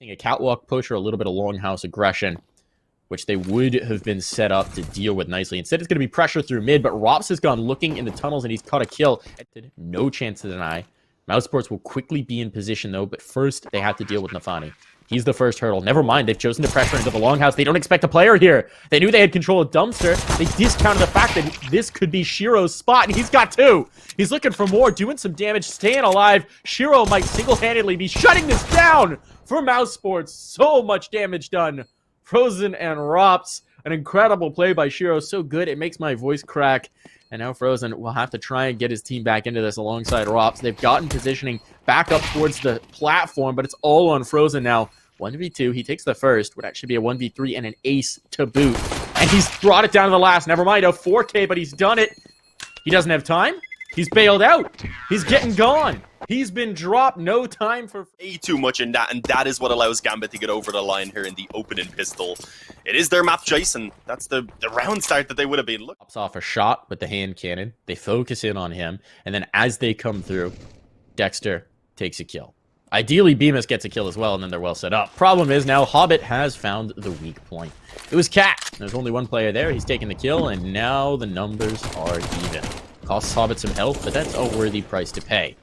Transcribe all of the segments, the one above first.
A catwalk push or a little bit of longhouse aggression, which they would have been set up to deal with nicely. Instead, it's going to be pressure through mid, but Rops has gone looking in the tunnels, and he's caught a kill. No chance to deny. Mousesports will quickly be in position, though, but first, they have to deal with Nafani. He's the first hurdle. Never mind, they've chosen to pressure into the longhouse. They don't expect a player here. They knew they had control of Dumpster. They discounted the fact that this could be Shiro's spot, and he's got two. He's looking for more, doing some damage, staying alive. Shiro might single-handedly be shutting this down for Mousesports. So much damage done. Frozen and Rops. An incredible play by Shiro. So good, it makes my voice crack. And now Frozen will have to try and get his team back into this alongside Rops. They've gotten positioning back up towards the platform, but it's all on Frozen now. 1v2, he takes the first. Would actually be a 1v3 and an ace to boot. And he's brought it down to the last. Never mind, a 4K, but he's done it. He doesn't have time. He's bailed out. He's getting gone. He's been dropped. No time for... Way too much in that, and that is what allows Gambit to get over the line here in the opening pistol. It is their map choice, and that's the round start that they would have been. Look. Pops off a shot with the hand cannon. They focus in on him, and then as they come through, Dexter takes a kill. Ideally, Bemis gets a kill as well, and then they're well set up. Problem is now Hobbit has found the weak point. It was Cat. There's only one player there. He's taking the kill, and now the numbers are even. Costs Hobbit some health, but that's a worthy price to pay.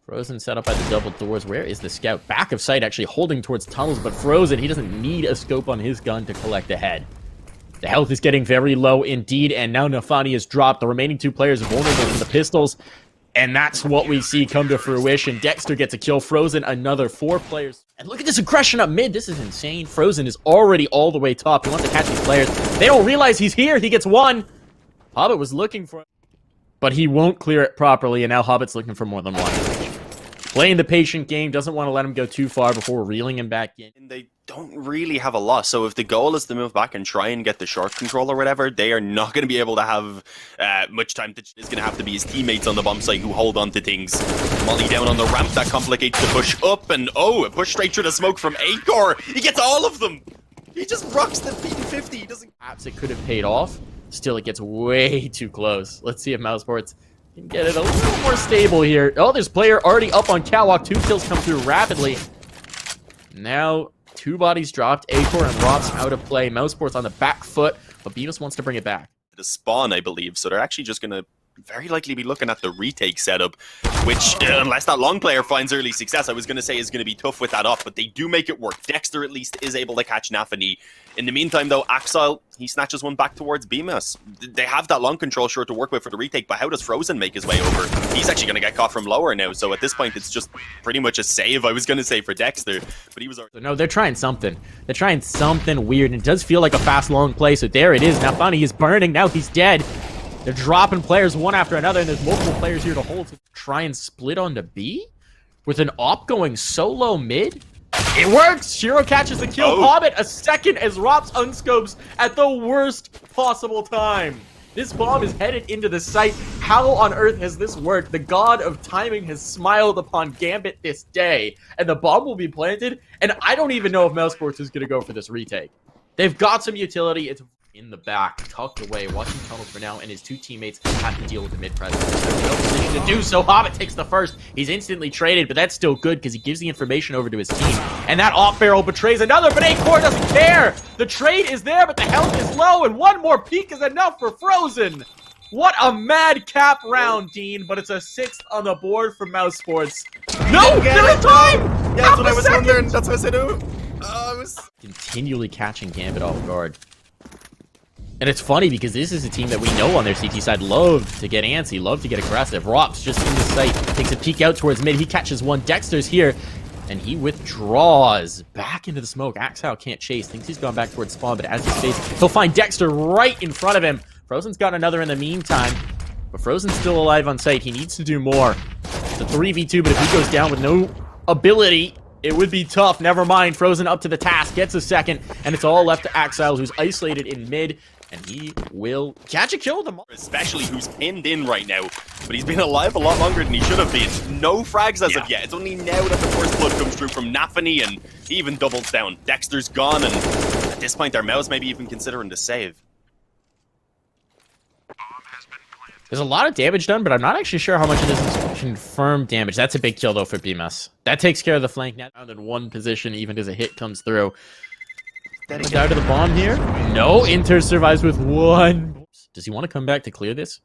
Frozen set up by the double doors. Where is the scout? Back of sight, actually holding towards tunnels, but Frozen, he doesn't need a scope on his gun to collect ahead. The health is getting very low indeed, and now Nafani is dropped. The remaining two players are vulnerable to the pistols, and that's what we see come to fruition. Dexter gets a kill. Frozen, another 4 players. And look at this aggression up mid. This is insane. Frozen is already all the way top. He wants to catch these players. They don't realize he's here. He gets one. Hobbit was looking for him, but he won't clear it properly, and now Hobbit's looking for more than one. Playing the patient game, doesn't want to let him go too far before reeling him back in. And they don't really have a lot, so if the goal is to move back and try and get the short control or whatever, they are not going to be able to have much time. It's going to have to be his teammates on the bomb site who hold on to things. Molly down on the ramp, that complicates the push up, and oh, a push straight through the smoke from Acor. He gets all of them. He just rocks the P50. He doesn't... Perhaps it could have paid off. Still, it gets way too close. Let's see if Mousesports can get it a little more stable here. Oh, there's player already up on catwalk. 2 kills come through rapidly. Now, 2 bodies dropped. Acor and Rops out of play. Mousesports on the back foot, but Beavis wants to bring it back. The spawn, I believe, so they're actually just going to very likely be looking at the retake setup, which, unless that long player finds early success, I was going to say is going to be tough with that up, but they do make it work. Dexter, at least, is able to catch Nafani. In the meantime, though, Axel, he snatches one back towards Bemis. They have that long control short to work with for the retake, but how does Frozen make his way over? He's actually going to get caught from lower now, so at this point, it's just pretty much a save, I was going to say, for Dexter, but he was... No, they're trying something. They're trying something weird, and it does feel like a fast, long play, so there it is. Nafani is burning. Now he's dead. They're dropping players one after another, and there's multiple players here to hold. So try and split onto B? With an op going solo mid? It works! Shiro catches the kill. Oh. Hobbit a second as Rops unscopes at the worst possible time. This bomb is headed into the site. How on earth has this worked? The god of timing has smiled upon Gambit this day, and the bomb will be planted, and I don't even know if Mousesports is going to go for this retake. They've got some utility. It's in the back, tucked away, watching tunnels for now, and his 2 teammates have to deal with the mid-presence. There's no position to do so. Hobbit takes the first. He's instantly traded, but that's still good because he gives the information over to his team. And that off-barrel betrays another, but Acor doesn't care. The trade is there, but the health is low, and one more peek is enough for Frozen. What a madcap round, Dean, but it's a 6th on the board for Mousesports. No! There is time! Yeah, that's what I was wondering. That's what I said. I was continually catching Gambit off guard. And it's funny because this is a team that we know on their CT side love to get antsy, love to get aggressive. Rops just in the sight, takes a peek out towards mid. He catches one. Dexter's here, and he withdraws back into the smoke. Axel can't chase. Thinks he's gone back towards spawn, but as he's facing, he'll find Dexter right in front of him. Frozen's got another in the meantime, but Frozen's still alive on site. He needs to do more. It's a 3v2, but if he goes down with no ability, it would be tough. Never mind. Frozen up to the task, gets a second, and it's all left to Axel, who's isolated in mid. And he will catch a kill with them. Especially who's pinned in right now. But he's been alive a lot longer than he should have been. No frags as of yet. It's only now that the first blood comes through from Nafani, and he even doubles down. Dexter's gone, and at this point, their mouse maybe even considering the save. There's a lot of damage done, but I'm not actually sure how much of this is confirmed damage. That's a big kill, though, for BMS. That takes care of the flank net in one position, even as a hit comes through. Down to the bomb here. No, Inter survives with one. Does he want to come back to clear this?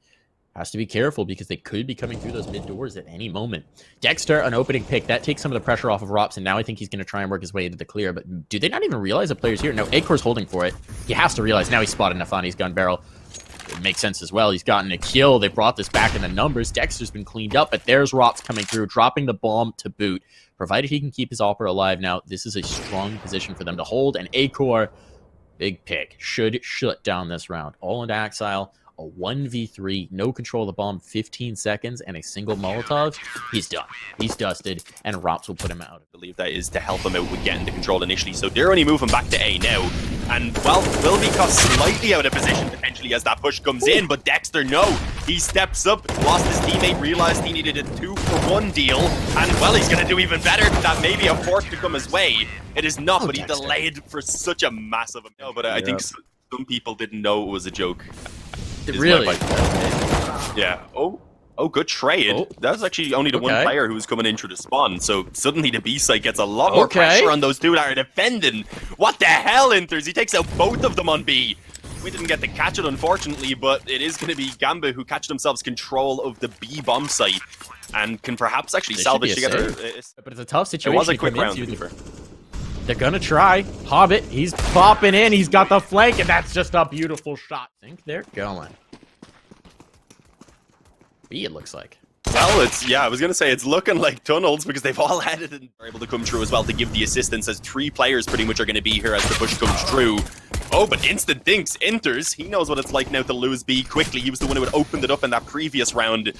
Has to be careful because they could be coming through those mid doors at any moment. Dexter, an opening pick. That takes some of the pressure off of Rops, and now I think he's going to try and work his way into the clear. But do they not even realize a player's here? No, Acor's holding for it. He has to realize. Now he spotted Nafani's gun barrel. It makes sense as well. He's gotten a kill. They brought this back in the numbers. Dexter's been cleaned up, but there's Rops coming through, dropping the bomb to boot. Provided he can keep his Opera alive now, this is a strong position for them to hold. And Acor, big pick, should shut down this round. All into Axile. A 1v3, no control of the bomb, 15 seconds, and a single Molotov. He's done. He's dusted, and Rops will put him out. I believe that is to help him out with getting the control initially. So they're only moving back to A now. And, well, will be caught slightly out of position potentially as that push comes in. But Dexter, no. He steps up, lost his teammate, realized he needed a 2-for-1 deal. And, well, he's going to do even better. That may be a fourth to come his way. It is not, but he delayed for such a massive... No, but I think some people didn't know it was a joke. Really? Yeah. Oh, good trade. Oh. That was actually only the one player who was coming in through the spawn. So suddenly the B side gets a lot more pressure on those two that are defending. What the hell, Inters? He takes out both of them on B. We didn't get to catch it, unfortunately, but it is going to be Gambit who catch themselves control of the B bomb site and can perhaps actually salvage together. But it's a tough situation. It was a quick round. They're gonna try. Hobbit, he's popping in. He's got the flank, and that's just a beautiful shot. I think they're going. B, it looks like. Well, I was gonna say it's looking like tunnels because they've all had it and are able to come through as well to give the assistance as 3 players pretty much are gonna be here as the push comes through. Oh, but Instant thinks, Enters. He knows what it's like now to lose B quickly. He was the one who had opened it up in that previous round.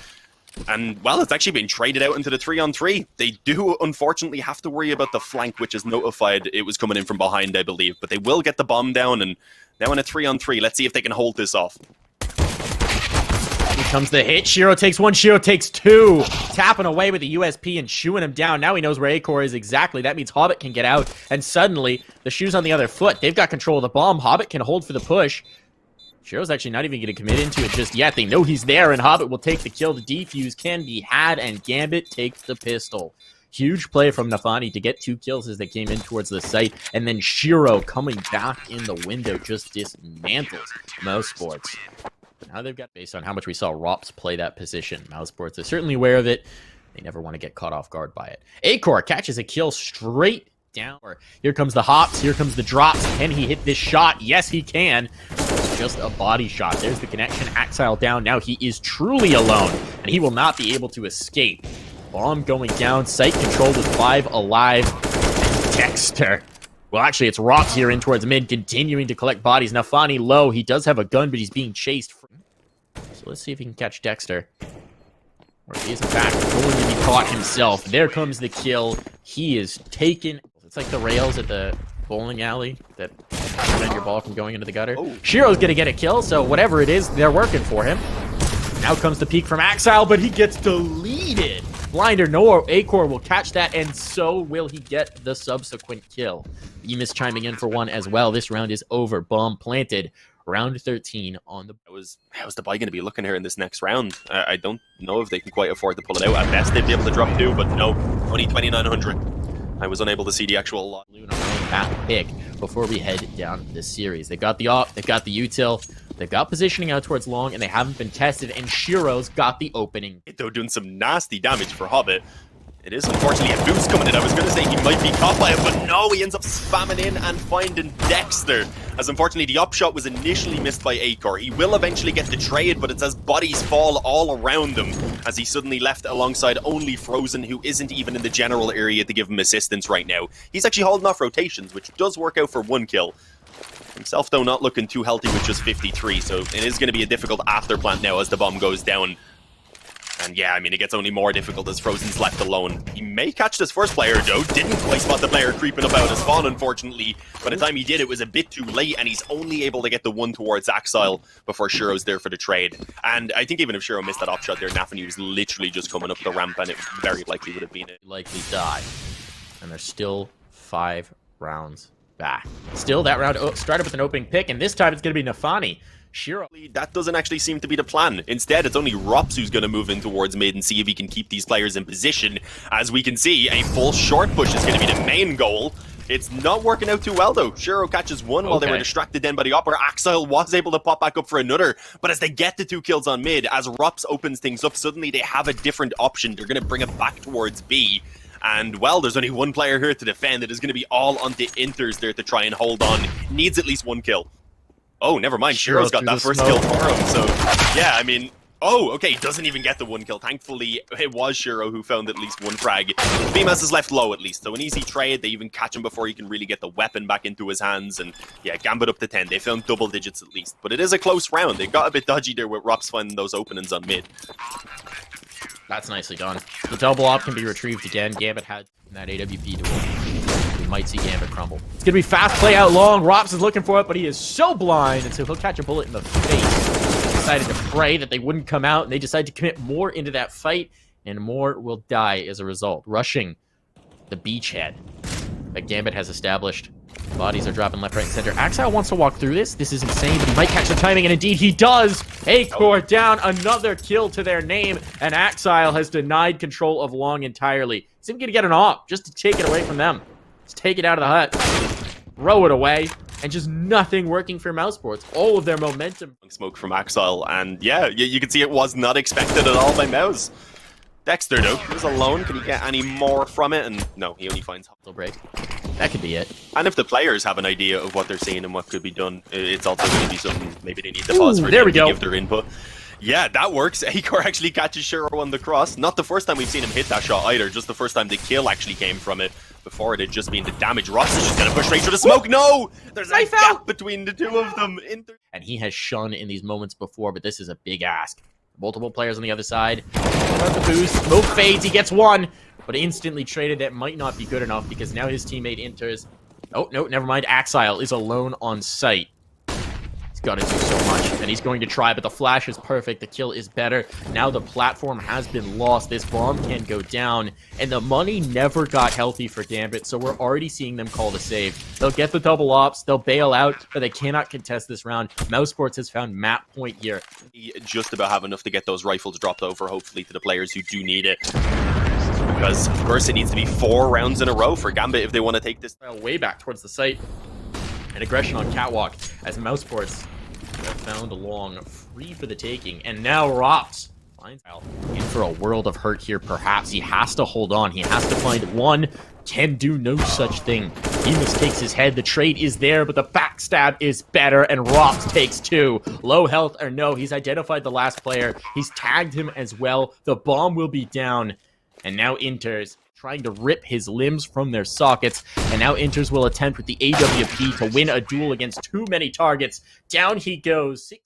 And, well, it's actually been traded out into the 3-on-3. They do, unfortunately, have to worry about the flank, which is notified it was coming in from behind, I believe. But they will get the bomb down, and now in a 3-on-3. Let's see if they can hold this off. Here comes the hit. Shiro takes 1, Shiro takes 2. Tapping away with the USP and shooing him down. Now he knows where Acor is exactly. That means Hobbit can get out. And suddenly, the shoe's on the other foot. They've got control of the bomb. Hobbit can hold for the push. Shiro's actually not even going to commit into it just yet. They know he's there, and Hobbit will take the kill. The defuse can be had, and Gambit takes the pistol. Huge play from Nafani to get 2 kills as they came in towards the site, and then Shiro coming back in the window just dismantles mousesports. Now they've got, based on how much we saw Rops play that position, mousesports are certainly aware of it. They never want to get caught off guard by it. Acor catches a kill straight down. Here comes the hops. Here comes the drops. Can he hit this shot? Yes, he can. It's just a body shot. There's the connection. Axile down. Now he is truly alone, and he will not be able to escape. Bomb going down. Site controlled with 5 alive. Dexter. Well, actually, it's Rops here in towards mid, continuing to collect bodies. Nafani low. He does have a gun, but he's being chased. So let's see if he can catch Dexter. Or he is, in fact, going to be caught himself. There comes the kill. He is taken. It's like the rails at the bowling alley that prevent your ball from going into the gutter. Oh. Shiro's going to get a kill, so whatever it is, they're working for him. Now comes the peek from Axile, but he gets deleted. Blinder, no, Acor will catch that, and so will he get the subsequent kill. Emis chiming in for 1 as well. This round is over. Bomb planted. Round 13 on the... How's the buy going to be looking here in this next round? I don't know if they can quite afford to pull it out. At best, they'd be able to drop 2, but no, only 2,900. I was unable to see the actual lot. That pick before we head down this series. They've got the op, they've got the util, they've got positioning out towards long, and they haven't been tested, and Shiro's got the opening. Though doing some nasty damage for Hobbit. It is unfortunately a boost coming in. I was going to say he might be caught by it, but no, he ends up spamming in and finding Dexter. As unfortunately the upshot was initially missed by Acor. He will eventually get the trade, but it's as bodies fall all around him as he's suddenly left alongside only Frozen, who isn't even in the general area to give him assistance right now. He's actually holding off rotations, which does work out for 1 kill. Himself, though, not looking too healthy with just 53, so it is going to be a difficult afterplant now as the bomb goes down. And yeah, I mean, it gets only more difficult as Frozen's left alone. He may catch this first player, though. Didn't quite spot the player creeping up out of spawn, unfortunately. By the time he did, it was a bit too late, and he's only able to get the 1 towards Axile before Shiro's there for the trade. And I think even if Shiro missed that upshot there, Nafani was literally just coming up the ramp, and it very likely would have been it. Likely die. And there's still 5 rounds Still, that round started with an opening pick, and this time it's going to be Nafani. Shiro. That doesn't actually seem to be the plan. Instead, it's only Rops who's going to move in towards mid and see if he can keep these players in position. As we can see, a full short push is going to be the main goal. It's not working out too well, though. Shiro catches one while they were distracted then by the opera. Axile was able to pop back up for another, but as they get the 2 kills on mid, as Rops opens things up, suddenly they have a different option. They're going to bring it back towards B. And, well, there's only one player here to defend. It is going to be all on the Inters there to try and hold on. Needs at least 1 kill. Oh, never mind. Shiro's got that first kill for him. So, yeah, I mean... Oh, okay, doesn't even get the 1 kill. Thankfully, it was Shiro who found at least 1 frag. BMS is left low, at least. So an easy trade. They even catch him before he can really get the weapon back into his hands. And, yeah, Gambit up to 10. They found double digits at least. But it is a close round. They got a bit dodgy there with Rops finding those openings on mid. That's nicely done. The double op can be retrieved again. Gambit had that AWP duel. We might see Gambit crumble. It's going to be fast play out long. Rops is looking for it, but he is so blind, and so he'll catch a bullet in the face. Decided to pray that they wouldn't come out, and they decided to commit more into that fight, and more will die as a result. Rushing the beachhead that Gambit has established. Bodies are dropping left, right, and center. Axile wants to walk through this. This is insane, but he might catch the timing, and indeed he does. A-Core down, another kill to their name, and Axile has denied control of long entirely. He's even going to get an op just to take it away from them. Just take it out of the hut, throw it away, and just nothing working for mousesports. All of their momentum. Smoke from Axile, and yeah, you can see it was not expected at all by Mouse. Dexter, though, he's alone. Can he get any more from it? And no, he only finds Hustle Break. That could be it. And if the players have an idea of what they're seeing and what could be done, it's also going to be something maybe they need to pause for them to give their input. Yeah, that works. A-Core actually catches Shiro on the cross. Not the first time we've seen him hit that shot either, just the first time the kill actually came from it. Before it had just been the damage. Ross is just going to push straight through the smoke. No! There's a gap between the 2 of them. And he has shone in these moments before, but this is a big ask. Multiple players on the other side. The boost. Smoke fades. He gets 1, but instantly traded. That might not be good enough because now his teammate enters. Oh, no, never mind. Axile is alone on site. He's got to do so much, and he's going to try, but the flash is perfect. The kill is better. Now the platform has been lost. This bomb can go down, and the money never got healthy for Gambit, so we're already seeing them call the save. They'll get the double ops, they'll bail out, but they cannot contest this round. mousesports has found map point here. Just about have enough to get those rifles dropped over, hopefully, to the players who do need it. Because, of course, it needs to be 4 rounds in a row for Gambit if they want to take this. Way back towards the site. And aggression on Catwalk as mousesports are found along, free for the taking. And now Rops finds out in for a world of hurt here, perhaps. He has to hold on. He has to find 1. Can do no such thing. He mistakes his head. The trade is there, but the backstab is better, and Rops takes 2. Low health or no, he's identified the last player. He's tagged him as well. The bomb will be down, and now Inters trying to rip his limbs from their sockets, and now Inters will attempt with the AWP to win a duel against too many targets. Down he goes.